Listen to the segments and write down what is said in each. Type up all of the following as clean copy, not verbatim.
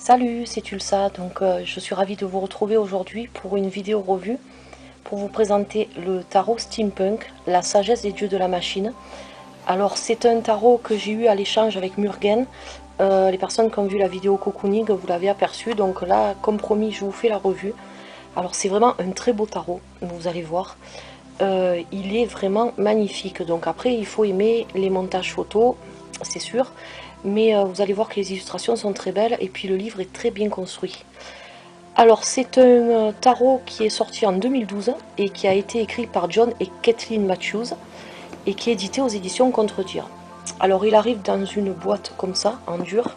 Salut, c'est Tulsa, donc je suis ravie de vous retrouver aujourd'hui pour une vidéo revue pour vous présenter le tarot Steampunk, la sagesse des dieux de la machine. Alors c'est un tarot que j'ai eu à l'échange avec Murgen. Les personnes qui ont vu la vidéo Cocooning, vous l'avez aperçu, donc là comme promis je vous fais la revue. Alors c'est vraiment un très beau tarot, vous allez voir. Il est vraiment magnifique, donc après il faut aimer les montages photos, c'est sûr. Mais vous allez voir que les illustrations sont très belles et puis le livre est très bien construit. Alors c'est un tarot qui est sorti en 2012 et qui a été écrit par John et Kathleen Matthews et qui est édité aux éditions Contre-Tir. Alors il arrive dans une boîte comme ça, en dur.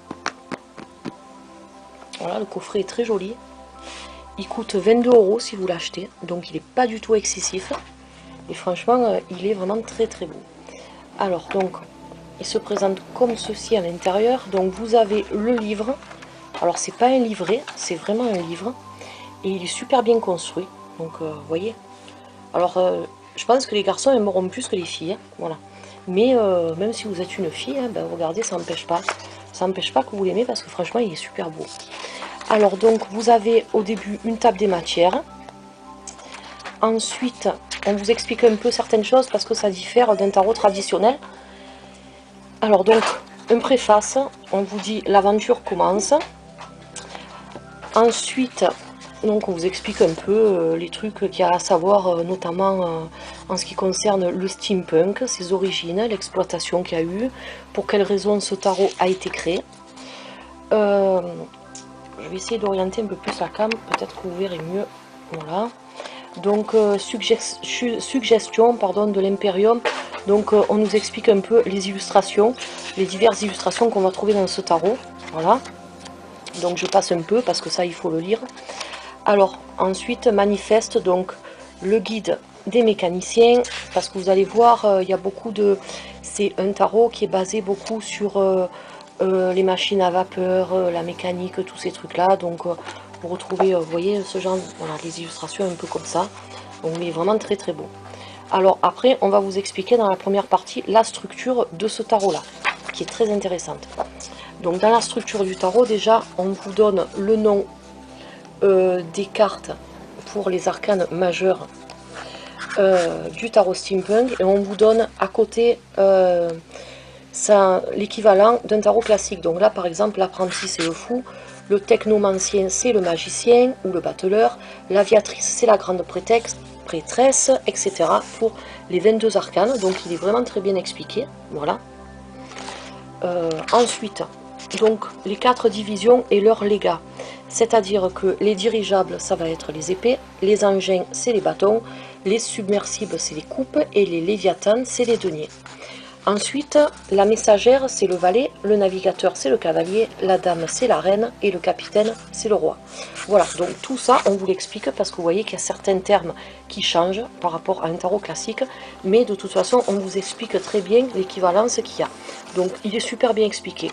Voilà, le coffret est très joli. Il coûte 22 € si vous l'achetez, donc il n'est pas du tout excessif. Et franchement, il est vraiment très très beau. Alors donc, il se présente comme ceci à l'intérieur. Donc vous avez le livre. Alors c'est pas un livret, c'est vraiment un livre. Et il est super bien construit. Donc vous voyez. Alors je pense que les garçons aimeront plus que les filles. Hein, voilà. Mais même si vous êtes une fille, hein, ben, regardez, ça n'empêche pas. Ça n'empêche pas que vous l'aimez parce que franchement il est super beau. Alors donc vous avez au début une table des matières. Ensuite on vous explique un peu certaines choses parce que ça diffère d'un tarot traditionnel. Alors donc, un préface, on vous dit l'aventure commence. Ensuite, donc on vous explique un peu les trucs qu'il y a à savoir, notamment en ce qui concerne le steampunk, ses origines, l'exploitation qu'il y a eu, pour quelles raisons ce tarot a été créé. Je vais essayer d'orienter un peu plus la cam, peut-être que vous verrez mieux. Voilà. Donc suggestion pardon, de l'Imperium. Donc on nous explique un peu les illustrations, les diverses illustrations qu'on va trouver dans ce tarot. Voilà. Donc je passe un peu parce que ça il faut le lire. Alors ensuite manifeste, donc le guide des mécaniciens, parce que vous allez voir il y a beaucoup de... C'est un tarot qui est basé beaucoup sur les machines à vapeur, la mécanique, tous ces trucs là. Donc vous retrouvez, vous voyez, ce genre, voilà, les illustrations un peu comme ça. Donc il est vraiment très très beau. Alors après, on va vous expliquer dans la première partie la structure de ce tarot-là, qui est très intéressante. Donc dans la structure du tarot, déjà, on vous donne le nom des cartes pour les arcanes majeures du tarot steampunk, et on vous donne à côté l'équivalent d'un tarot classique. Donc là, par exemple, l'apprenti, c'est le fou. Le technomancien, c'est le magicien ou le battleur. L'aviatrice, c'est la grande prêtresse, etc. pour les 22 arcanes. Donc il est vraiment très bien expliqué. Voilà. Ensuite, donc les 4 divisions et leurs légats. C'est-à-dire que les dirigeables, ça va être les épées. Les engins, c'est les bâtons. Les submersibles, c'est les coupes. Et les léviathans, c'est les deniers. Ensuite, la messagère, c'est le valet, le navigateur, c'est le cavalier, la dame, c'est la reine, et le capitaine, c'est le roi. Voilà, donc tout ça, on vous l'explique parce que vous voyez qu'il y a certains termes qui changent par rapport à un tarot classique, mais de toute façon, on vous explique très bien l'équivalence qu'il y a. Donc, il est super bien expliqué.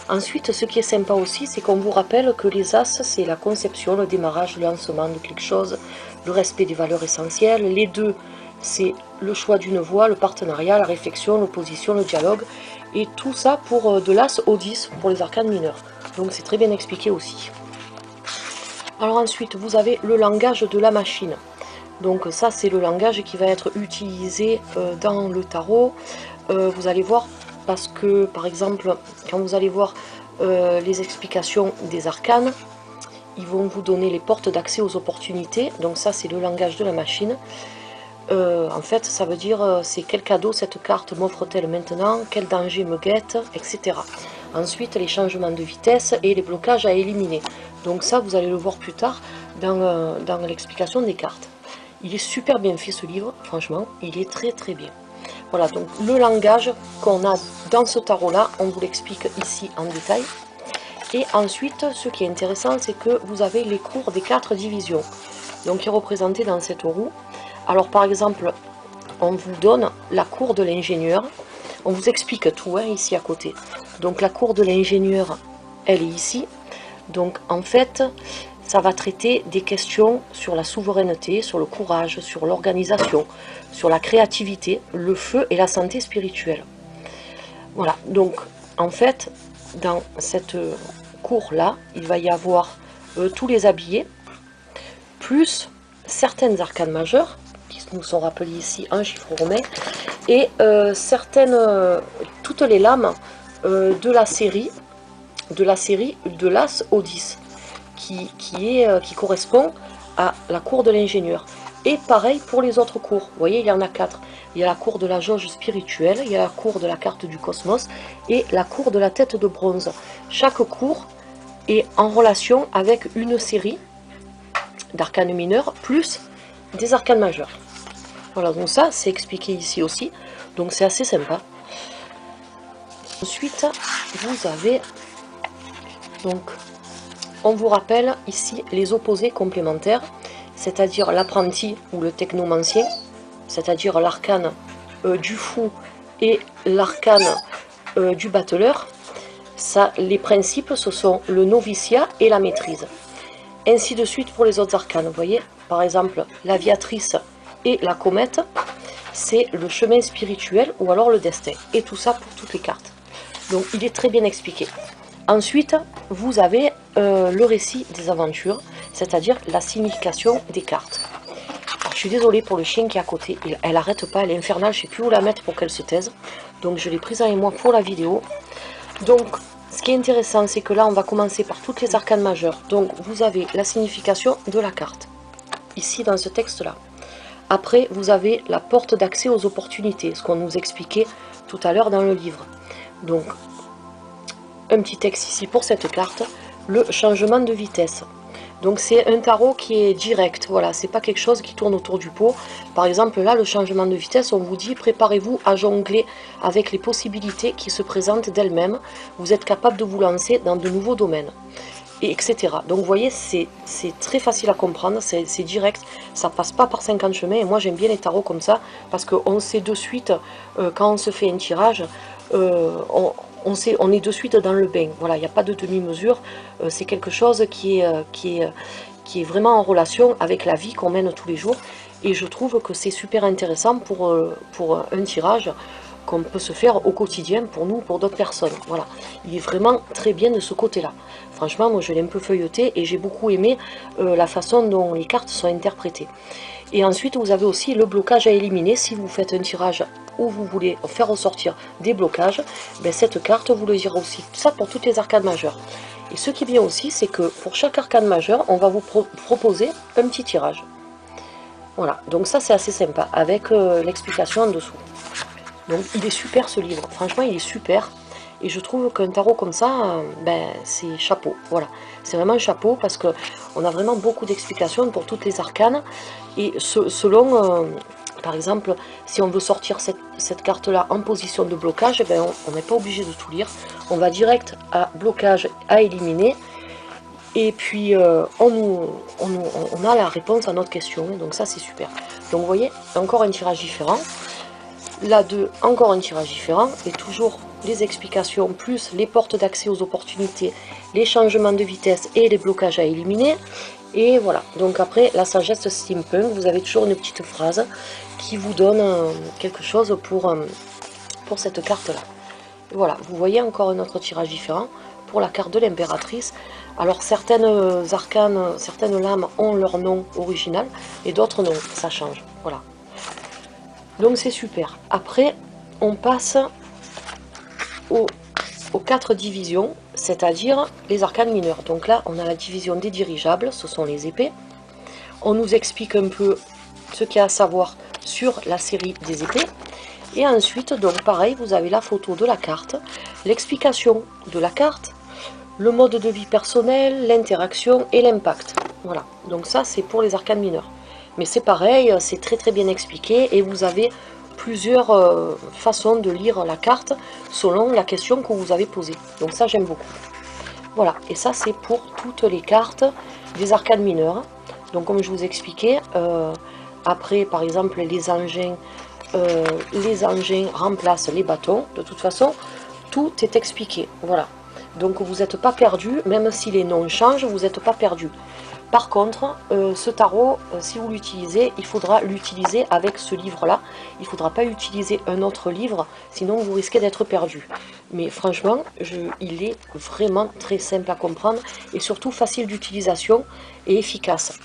Ensuite, ce qui est sympa aussi, c'est qu'on vous rappelle que les as, c'est la conception, le démarrage, le lancement de quelque chose, le respect des valeurs essentielles. Les 2, c'est le choix d'une voie, le partenariat, la réflexion, l'opposition, le dialogue, et tout ça pour de l'as au 10 pour les arcanes mineurs. Donc c'est très bien expliqué aussi. Alors ensuite, vous avez le langage de la machine. Donc ça, c'est le langage qui va être utilisé dans le tarot. Vous allez voir, parce que par exemple, quand vous allez voir les explications des arcanes, ils vont vous donner les portes d'accès aux opportunités. Donc ça, c'est le langage de la machine. En fait, ça veut dire c'est quel cadeau cette carte m'offre-t-elle maintenant, quel danger me guette, etc. Ensuite, les changements de vitesse et les blocages à éliminer. Donc ça, vous allez le voir plus tard dans l'explication des cartes. Il est super bien fait ce livre, franchement, il est très très bien. Voilà, donc le langage qu'on a dans ce tarot-là, on vous l'explique ici en détail. Et ensuite, ce qui est intéressant, c'est que vous avez les cours des 4 divisions, donc qui est représenté dans cette roue. Alors par exemple, on vous donne la cour de l'ingénieur, on vous explique tout hein, ici à côté. Donc la cour de l'ingénieur, elle est ici. Donc en fait, ça va traiter des questions sur la souveraineté, sur le courage, sur l'organisation, sur la créativité, le feu et la santé spirituelle. Voilà, donc en fait, dans cette cours là, il va y avoir tous les habillés, plus certaines arcanes majeures, qui nous sont rappelées ici en chiffre romain, et toutes les lames de la série de l'As au 10, qui correspond à la cour de l'ingénieur. Et pareil pour les autres cours, vous voyez, il y en a 4. Il y a la cour de la jauge spirituelle, il y a la cour de la carte du cosmos et la cour de la tête de bronze. Chaque cours est en relation avec une série d'arcanes mineurs plus des arcanes majeures. Voilà, donc ça c'est expliqué ici aussi, donc c'est assez sympa. Ensuite, vous avez, donc, on vous rappelle ici les opposés complémentaires, c'est-à-dire l'apprenti ou le technomancien, c'est-à-dire l'arcane du fou et l'arcane du battleur. Ça, les principes, ce sont le noviciat et la maîtrise. Ainsi de suite pour les autres arcanes. Vous voyez, par exemple, l'aviatrice et la comète, c'est le chemin spirituel ou alors le destin. Et tout ça pour toutes les cartes. Donc, il est très bien expliqué. Ensuite, vous avez le récit des aventures, c'est-à-dire la signification des cartes. Alors, je suis désolée pour le chien qui est à côté, elle n'arrête pas, elle est infernale, je ne sais plus où la mettre pour qu'elle se taise. Donc je l'ai prise avec moi pour la vidéo. Donc ce qui est intéressant, c'est que là on va commencer par toutes les arcanes majeures. Donc vous avez la signification de la carte, ici dans ce texte-là. Après, vous avez la porte d'accès aux opportunités, ce qu'on nous expliquait tout à l'heure dans le livre. Donc, un petit texte ici pour cette carte, le changement de vitesse. Donc c'est un tarot qui est direct, voilà, c'est pas quelque chose qui tourne autour du pot. Par exemple là, le changement de vitesse, on vous dit préparez-vous à jongler avec les possibilités qui se présentent d'elles-mêmes. Vous êtes capable de vous lancer dans de nouveaux domaines, et etc. Donc vous voyez, c'est très facile à comprendre, c'est direct, ça passe pas par 50 chemins. Et moi j'aime bien les tarots comme ça, parce qu'on sait de suite, quand on se fait un tirage, on est de suite dans le bain. Voilà, il n'y a pas de demi-mesure. C'est quelque chose qui est vraiment en relation avec la vie qu'on mène tous les jours. Et je trouve que c'est super intéressant pour un tirage qu'on peut se faire au quotidien pour nous, pour d'autres personnes. Voilà, il est vraiment très bien de ce côté-là. Franchement, moi je l'ai un peu feuilleté et j'ai beaucoup aimé la façon dont les cartes sont interprétées. Et ensuite, vous avez aussi le blocage à éliminer. Si vous faites un tirage où vous voulez faire ressortir des blocages, ben cette carte vous le dira aussi. Ça pour toutes les arcanes majeures. Et ce qui est bien aussi, c'est que pour chaque arcane majeure, on va vous proposer un petit tirage. Voilà, donc ça c'est assez sympa, avec l'explication en dessous. Donc il est super ce livre, franchement il est super. Et je trouve qu'un tarot comme ça, ben, c'est chapeau. Voilà, c'est vraiment chapeau parce qu'on a vraiment beaucoup d'explications pour toutes les arcanes. Et selon, par exemple, si on veut sortir cette carte-là en position de blocage, ben, on n'est pas obligé de tout lire. On va direct à blocage à éliminer. Et puis on a la réponse à notre question. Donc ça c'est super. Donc vous voyez, encore un tirage différent. Là, encore un tirage différent, et toujours les explications, plus les portes d'accès aux opportunités, les changements de vitesse et les blocages à éliminer. Et voilà, donc après, la sagesse steampunk, vous avez toujours une petite phrase qui vous donne quelque chose pour cette carte-là. Voilà, vous voyez encore un autre tirage différent pour la carte de l'impératrice. Alors, certaines arcanes, certaines lames ont leur nom original, et d'autres non, ça change, voilà. Donc c'est super. Après, on passe aux 4 divisions, c'est-à-dire les arcanes mineurs. Donc là, on a la division des dirigeables, ce sont les épées. On nous explique un peu ce qu'il y a à savoir sur la série des épées. Et ensuite, donc pareil, vous avez la photo de la carte, l'explication de la carte, le mode de vie personnel, l'interaction et l'impact. Voilà, donc ça c'est pour les arcanes mineurs. Mais c'est pareil, c'est très très bien expliqué et vous avez plusieurs façons de lire la carte selon la question que vous avez posée. Donc ça j'aime beaucoup. Voilà, et ça c'est pour toutes les cartes des arcanes mineurs. Donc comme je vous expliquais, après par exemple les engins remplacent les bâtons. De toute façon, tout est expliqué. Voilà. Donc vous n'êtes pas perdu, même si les noms changent, vous n'êtes pas perdu. Par contre, ce tarot, si vous l'utilisez, il faudra l'utiliser avec ce livre-là. Il ne faudra pas utiliser un autre livre, sinon vous risquez d'être perdu. Mais franchement, il est vraiment très simple à comprendre et surtout facile d'utilisation et efficace.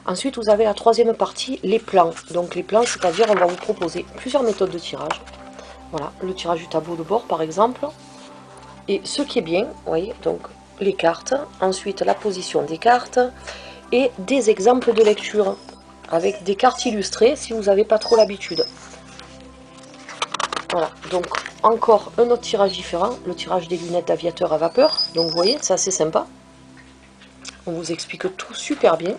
Ensuite, vous avez la troisième partie, les plans. Donc les plans, c'est-à-dire on va vous proposer plusieurs méthodes de tirage. Voilà, le tirage du tableau de bord par exemple. Et ce qui est bien, vous voyez, donc les cartes, ensuite la position des cartes et des exemples de lecture avec des cartes illustrées si vous n'avez pas trop l'habitude. Voilà, donc encore un autre tirage différent, le tirage des lunettes d'aviateur à vapeur. Donc vous voyez, c'est assez sympa. On vous explique tout super bien.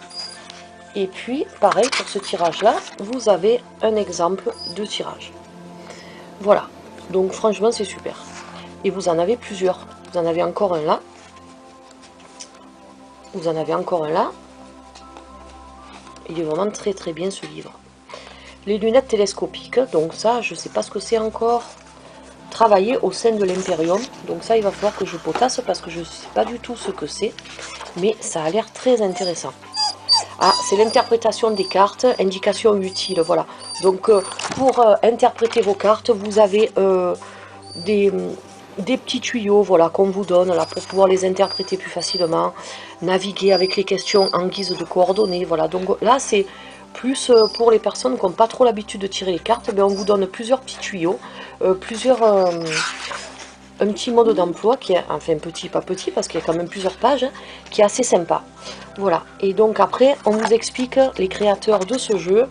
Et puis, pareil, pour ce tirage-là, vous avez un exemple de tirage. Voilà, donc franchement, c'est super. Et vous en avez plusieurs. Vous en avez encore un là. Vous en avez encore un là. Il est vraiment très très bien ce livre. Les lunettes télescopiques, donc ça, je ne sais pas ce que c'est encore. Travailler au sein de l'Imperium. Donc ça, il va falloir que je potasse parce que je ne sais pas du tout ce que c'est. Mais ça a l'air très intéressant. Ah, c'est l'interprétation des cartes, indication utile, voilà. Donc, pour interpréter vos cartes, vous avez des petits tuyaux, voilà, qu'on vous donne là pour pouvoir les interpréter plus facilement, naviguer avec les questions en guise de coordonnées, voilà. Donc là, c'est plus pour les personnes qui n'ont pas trop l'habitude de tirer les cartes, mais on vous donne plusieurs petits tuyaux, un petit mode d'emploi qui est, enfin petit, pas petit, parce qu'il y a quand même plusieurs pages, hein, qui est assez sympa. Voilà, et donc après, on vous explique les créateurs de ce jeu,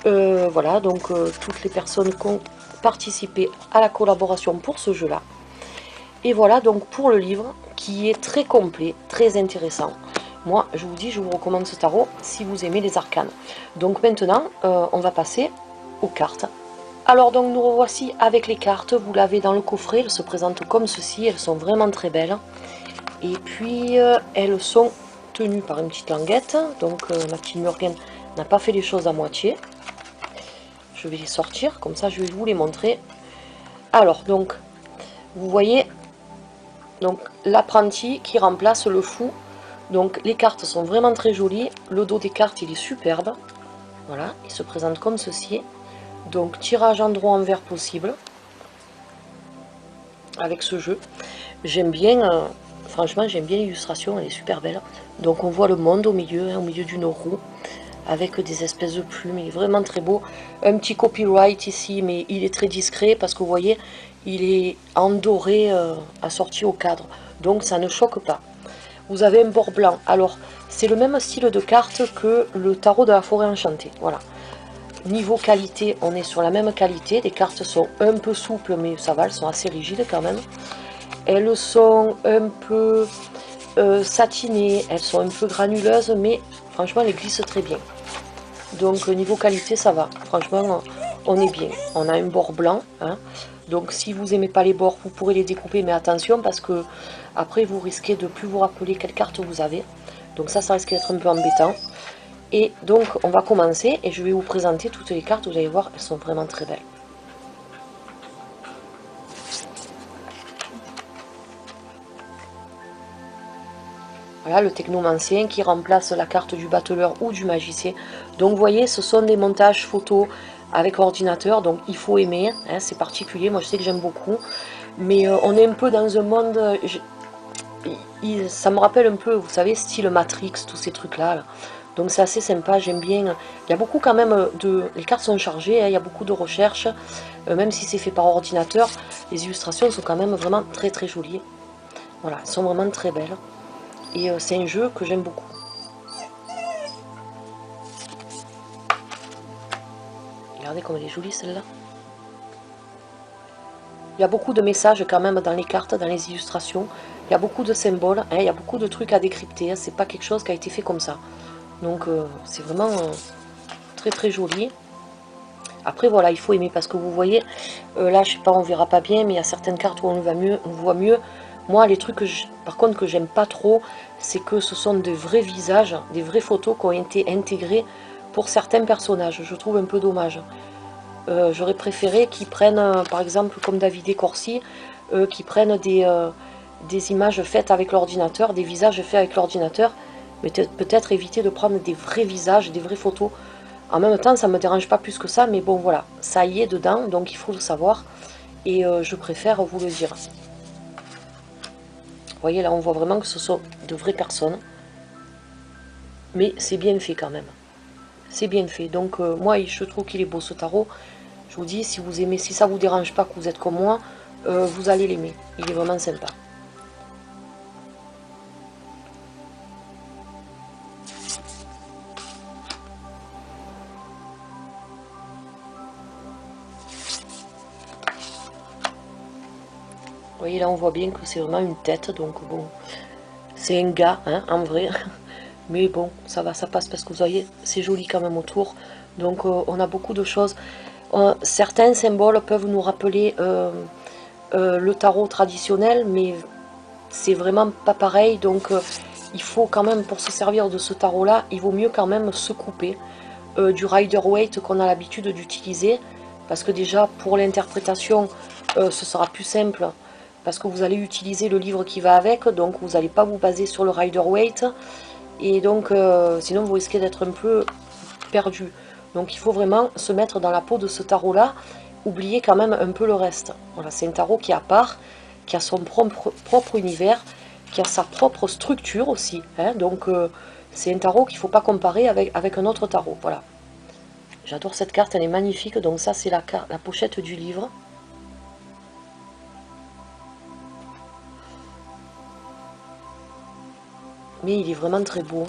voilà, donc toutes les personnes qui ont participé à la collaboration pour ce jeu-là. Et voilà donc pour le livre, qui est très complet, très intéressant. Moi, je vous dis, je vous recommande ce tarot si vous aimez les arcanes. Donc maintenant, on va passer aux cartes. Alors donc nous revoici avec les cartes, vous l'avez dans le coffret, elles se présentent comme ceci, elles sont vraiment très belles. Et puis elles sont tenues par une petite languette, donc ma petite Murgen n'a pas fait les choses à moitié. Je vais les sortir, comme ça je vais vous les montrer. Alors donc, vous voyez, donc l'apprenti qui remplace le fou. Donc les cartes sont vraiment très jolies, le dos des cartes il est superbe. Voilà, il se présente comme ceci. Donc tirage en droit envers possible avec ce jeu. J'aime bien, franchement j'aime bien l'illustration, elle est super belle. Donc on voit le monde au milieu, hein, au milieu d'une roue, avec des espèces de plumes, il est vraiment très beau. Un petit copyright ici, mais il est très discret parce que vous voyez, il est en doré assorti au cadre. Donc ça ne choque pas. Vous avez un bord blanc. Alors c'est le même style de carte que le tarot de la forêt enchantée. Voilà. Niveau qualité, on est sur la même qualité. Les cartes sont un peu souples, mais ça va, elles sont assez rigides quand même. Elles sont un peu satinées, elles sont un peu granuleuses, mais franchement, elles glissent très bien. Donc, niveau qualité, ça va. Franchement, on est bien. On a un bord blanc. Hein. Donc, si vous n'aimez pas les bords, vous pourrez les découper, mais attention, parce que après, vous risquez de ne plus vous rappeler quelle carte vous avez. Donc ça risque d'être un peu embêtant. Et donc on va commencer et je vais vous présenter toutes les cartes, vous allez voir, elles sont vraiment très belles. Voilà le technomancien qui remplace la carte du battleur ou du magicien. Donc vous voyez, ce sont des montages photos avec ordinateur, donc il faut aimer, hein, c'est particulier, moi je sais que j'aime beaucoup. Mais on est un peu dans un monde, ça me rappelle un peu, vous savez, style Matrix, tous ces trucs-là. Là. Donc c'est assez sympa, j'aime bien. Il y a beaucoup quand même de... Les cartes sont chargées, hein, il y a beaucoup de recherches. Même si c'est fait par ordinateur, les illustrations sont quand même vraiment très très jolies. Voilà, elles sont vraiment très belles. Et c'est un jeu que j'aime beaucoup. Regardez comme elle est jolie celle-là. Il y a beaucoup de messages quand même dans les cartes, dans les illustrations. Il y a beaucoup de symboles, hein, il y a beaucoup de trucs à décrypter. Hein, c'est pas quelque chose qui a été fait comme ça. Donc c'est vraiment très très joli. Après voilà, il faut aimer parce que vous voyez, là je sais pas, on verra pas bien, mais il y a certaines cartes où on voit mieux. Moi les trucs par contre que j'aime pas trop, c'est que ce sont des vrais visages, des vraies photos qui ont été intégrées pour certains personnages. Je trouve un peu dommage. J'aurais préféré qu'ils prennent, par exemple comme Davide Corsi, qu'ils prennent des images faites avec l'ordinateur, des visages faits avec l'ordinateur, Mais peut-être éviter de prendre des vrais visages, des vraies photos. En même temps, ça ne me dérange pas plus que ça, mais bon voilà, ça y est dedans, donc il faut le savoir. Et je préfère vous le dire. Vous voyez, là, on voit vraiment que ce sont de vraies personnes. Mais c'est bien fait quand même. C'est bien fait. Donc moi, je trouve qu'il est beau ce tarot. Je vous dis, si vous aimez, si ça vous dérange pas que vous êtes comme moi, vous allez l'aimer. Il est vraiment sympa. Vous voyez, là, on voit bien que c'est vraiment une tête. Donc bon, c'est un gars, hein, en vrai. Mais bon, ça va, ça passe parce que vous voyez, c'est joli quand même autour. Donc on a beaucoup de choses. Certains symboles peuvent nous rappeler le tarot traditionnel, mais c'est vraiment pas pareil. Donc il faut quand même, pour se servir de ce tarot là, il vaut mieux quand même se couper du Rider-Waite qu'on a l'habitude d'utiliser, parce que déjà pour l'interprétation ce sera plus simple, parce que vous allez utiliser le livre qui va avec, donc vous n'allez pas vous baser sur le Rider-Waite, et donc sinon vous risquez d'être un peu perdu. Donc il faut vraiment se mettre dans la peau de ce tarot là, oublier quand même un peu le reste. Voilà, c'est un tarot qui est à part, qui a son propre univers, qui a sa propre structure aussi, hein. Donc c'est un tarot qu'il ne faut pas comparer avec un autre tarot. Voilà, j'adore cette carte, elle est magnifique. Donc ça c'est la pochette du livre. Mais il est vraiment très beau.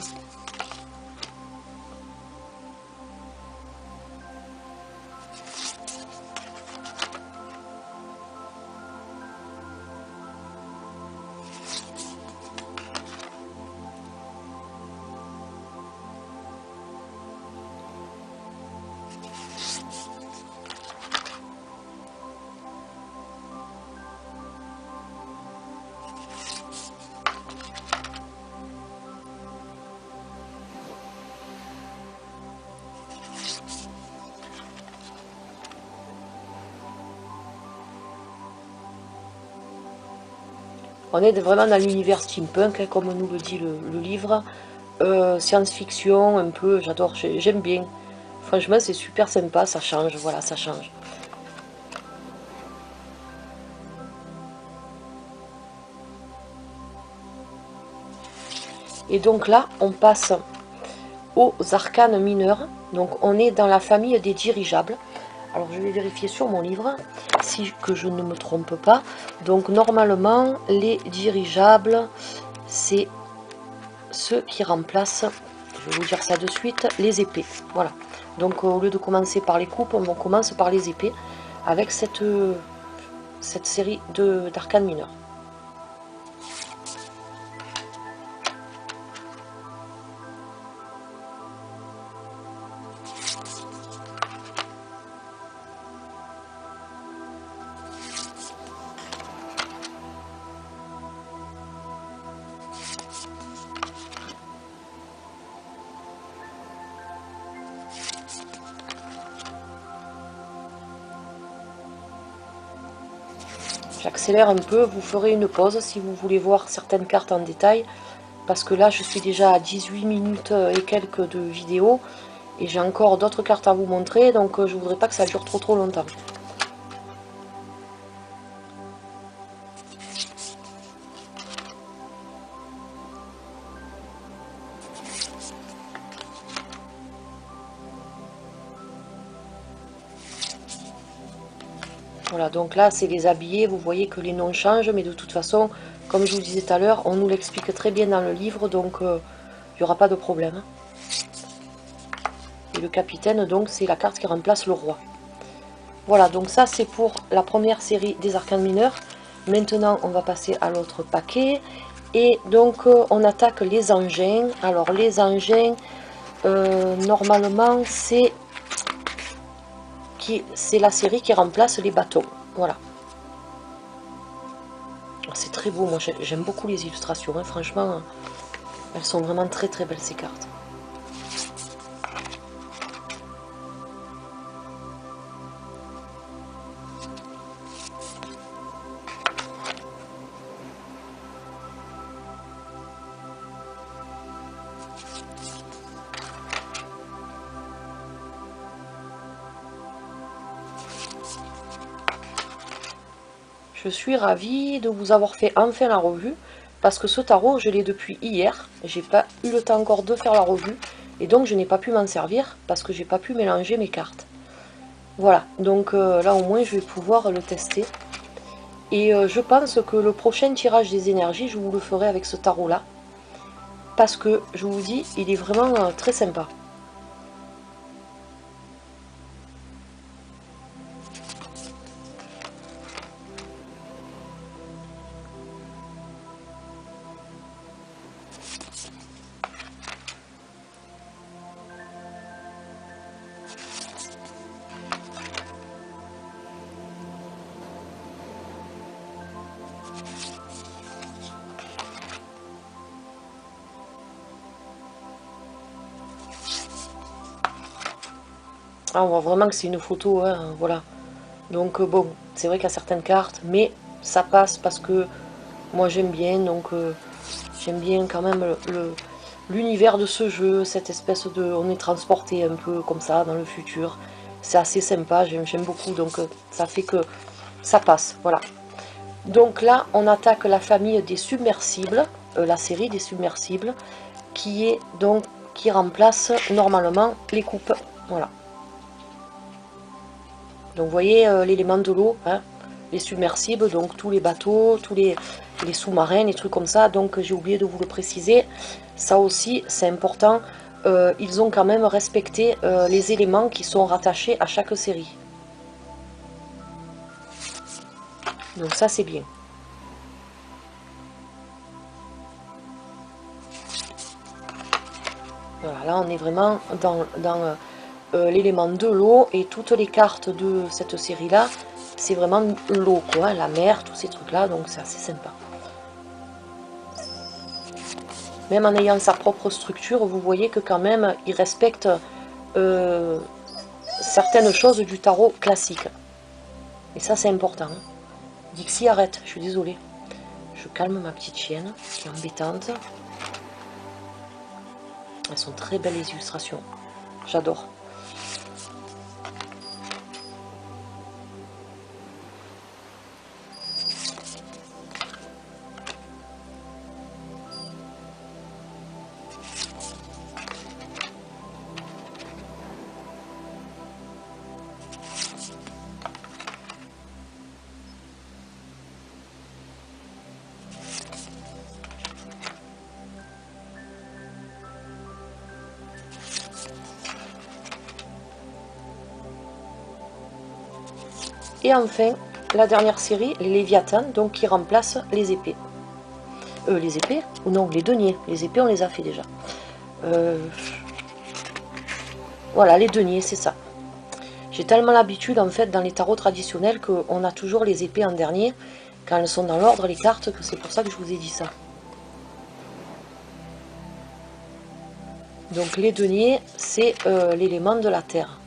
On est vraiment dans l'univers steampunk, hein, comme nous le dit le livre. Science-fiction, un peu, j'adore, j'aime bien. Franchement, c'est super sympa, ça change, voilà, ça change. Et donc là, on passe aux arcanes mineurs. Donc on est dans la famille des dirigeables. Alors je vais vérifier sur mon livre, si que je ne me trompe pas. Donc normalement, les dirigeables, c'est ceux qui remplacent, je vais vous dire ça de suite, les épées. Voilà. Donc au lieu de commencer par les coupes, on commence par les épées, avec cette série d'arcanes mineurs. J'accélère un peu, vous ferez une pause si vous voulez voir certaines cartes en détail, parce que là je suis déjà à 18 minutes et quelques de vidéo, et j'ai encore d'autres cartes à vous montrer, donc je voudrais pas que ça dure trop longtemps. Voilà, donc là c'est les habillés, vous voyez que les noms changent, mais de toute façon, comme je vous disais tout à l'heure, on nous l'explique très bien dans le livre, donc il n'y aura pas de problème. Et le capitaine, donc c'est la carte qui remplace le roi. Voilà, donc ça c'est pour la première série des arcanes mineurs. Maintenant on va passer à l'autre paquet. Et donc on attaque les engins. Alors les engins, normalement c'est la série qui remplace les bateaux. Voilà. C'est très beau, moi j'aime beaucoup les illustrations, hein. Franchement, elles sont vraiment très belles ces cartes. Je suis ravie de vous avoir fait enfin la revue, parce que ce tarot, je l'ai depuis hier. J'ai pas eu le temps encore de faire la revue, et donc je n'ai pas pu m'en servir, parce que j'ai pas pu mélanger mes cartes. Voilà, donc là au moins je vais pouvoir le tester. Et je pense que le prochain tirage des énergies, je vous le ferai avec ce tarot-là. Parce que, je vous dis, il est vraiment très sympa. Ah, on voit vraiment que c'est une photo, hein, voilà. Donc bon, c'est vrai qu'il y a certaines cartes, mais ça passe parce que moi j'aime bien, donc j'aime bien quand même l'univers de ce jeu, cette espèce de... On est transporté un peu comme ça dans le futur. C'est assez sympa, j'aime beaucoup, donc ça fait que ça passe, voilà. Donc là, on attaque la famille des submersibles, la série des submersibles, qui remplace normalement les coupes, voilà. Donc vous voyez l'élément de l'eau, hein, les submersibles, donc tous les bateaux, tous les sous-marins, les trucs comme ça. Donc j'ai oublié de vous le préciser, ça aussi c'est important, ils ont quand même respecté les éléments qui sont rattachés à chaque série. Donc ça c'est bien. Voilà, là on est vraiment dans l'élément de l'eau, et toutes les cartes de cette série là, c'est vraiment l'eau, quoi, la mer, tous ces trucs là, donc c'est assez sympa. Même en ayant sa propre structure, vous voyez que quand même il respecte certaines choses du tarot classique. Et ça c'est important. Dixie, arrête, je suis désolée. Je calme ma petite chienne qui est embêtante. Elles sont très belles les illustrations, j'adore. Et enfin, la dernière série, les Léviathans, donc qui remplace les épées. Les épées? Ou non, les deniers. Les épées, on les a fait déjà. Voilà, les deniers, c'est ça. J'ai tellement l'habitude, en fait, dans les tarots traditionnels, qu'on a toujours les épées en dernier, quand elles sont dans l'ordre, les cartes, que c'est pour ça que je vous ai dit ça. Donc les deniers, c'est l'élément de la terre.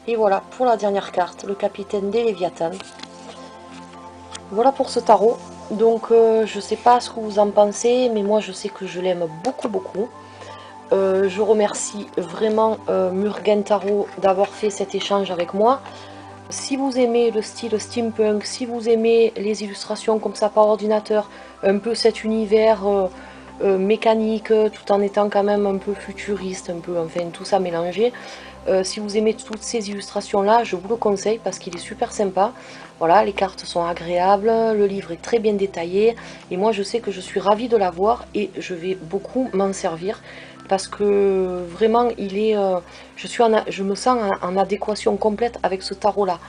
Et voilà pour la dernière carte, le capitaine des Léviathans. Voilà pour ce tarot. Donc je sais pas ce que vous en pensez, mais moi je sais que je l'aime beaucoup beaucoup. Je remercie vraiment Murugan Tarot d'avoir fait cet échange avec moi. Si vous aimez le style steampunk, si vous aimez les illustrations comme ça par ordinateur, un peu cet univers mécanique tout en étant quand même un peu futuriste, un peu, enfin tout ça mélangé, Si vous aimez toutes ces illustrations là, je vous le conseille parce qu'il est super sympa. Voilà, les cartes sont agréables, le livre est très bien détaillé et moi je sais que je suis ravie de l'avoir et je vais beaucoup m'en servir parce que vraiment il est, je me sens en adéquation complète avec ce tarot là.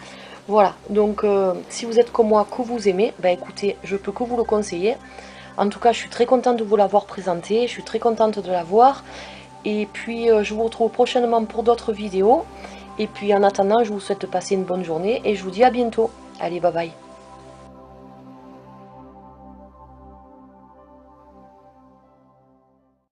Voilà, donc si vous êtes comme moi, que vous aimez, ben écoutez, je peux que vous le conseiller. En tout cas, je suis très contente de vous l'avoir présenté, je suis très contente de l'avoir. Et puis, je vous retrouve prochainement pour d'autres vidéos. Et puis, en attendant, je vous souhaite de passer une bonne journée et je vous dis à bientôt. Allez, bye bye.